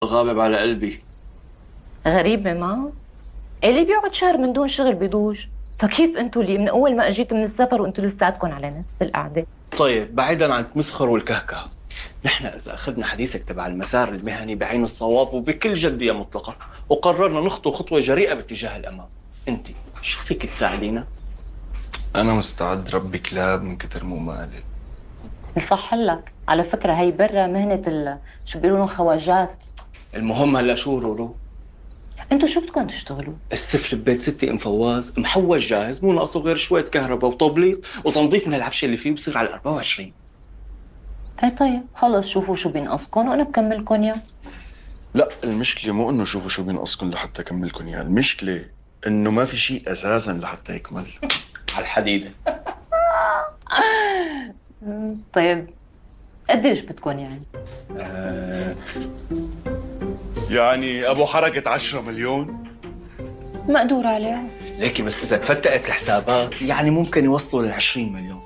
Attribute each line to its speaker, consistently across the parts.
Speaker 1: غابب على قلبي.
Speaker 2: غريبة ما؟ اللي بيقعد شهر من دون شغل بيدوج. فكيف انتوا اللي من اول ما اجيت من السفر وانتوا لساتكم على نفس القعدة؟
Speaker 1: طيب بعيدا عن التمسخر والكهكه، نحن إذا أخذنا حديثك تبع المسار المهني بعين الصواب وبكل جدية مطلقة وقررنا نخطو خطوة جريئة باتجاه الأمام، أنت شو فيك تساعدينا؟
Speaker 3: أنا مستعد ربي كلاب من كتر مو مقلب.
Speaker 2: يصح لك. على فكرة هي برا مهنة شو بيقولوا لهم خواجات.
Speaker 1: المهم هلا شو رورو؟
Speaker 2: انتوا شو بدكم تشتغلوا؟
Speaker 1: السفل ببيت ستي ام فواز محوج جاهز، مو ناقصه غير شوية كهرباء وتبليط وتنظيف من العفشة اللي فيه بصير على 24.
Speaker 2: اي طيب خلص شوفوا شو بينقصكم وانا بكملكم يا.
Speaker 3: لا، المشكلة مو إنه شوفوا شو بينقصكم لحتى أكملكم إياه، المشكلة إنه ما في شيء أساساً لحتى يكمل.
Speaker 1: على الحديدة.
Speaker 2: طيب قديش بدكم يعني؟
Speaker 3: يعني أبو حركة 10 مليون؟
Speaker 2: مقدور عليه.
Speaker 1: ليكي بس إذا تفتقت الحسابات يعني ممكن يوصلوا ل 20 مليون.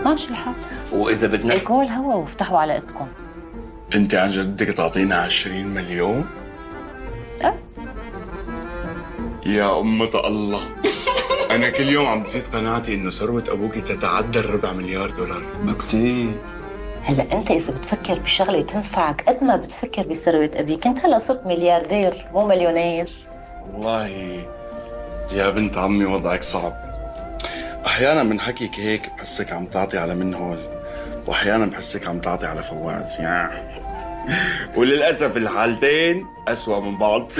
Speaker 2: ماشي الحال.
Speaker 1: وإذا بدنا
Speaker 2: الكل هوا وافتحوا على ايدكم.
Speaker 3: أنت عن جد بدك تعطينا 20 مليون؟
Speaker 2: أه؟
Speaker 3: يا أمة الله، أنا كل يوم عم تزيد قناعتي إنه ثروة أبوكي تتعدى ال4 مليار دولار.
Speaker 1: ما كتير.
Speaker 2: هلا انت اذا بتفكر بشغله تنفعك قد ما بتفكر بثروه ابيك، انت هلا صرت ملياردير مو مليونير.
Speaker 3: والله يا بنت عمي وضعك صعب. أحيانا من حكيك هيك بحسك عم تعطي على منهول، وأحيانا بحسك عم تعطي على فواز وللأسف الحالتين أسوأ من بعض.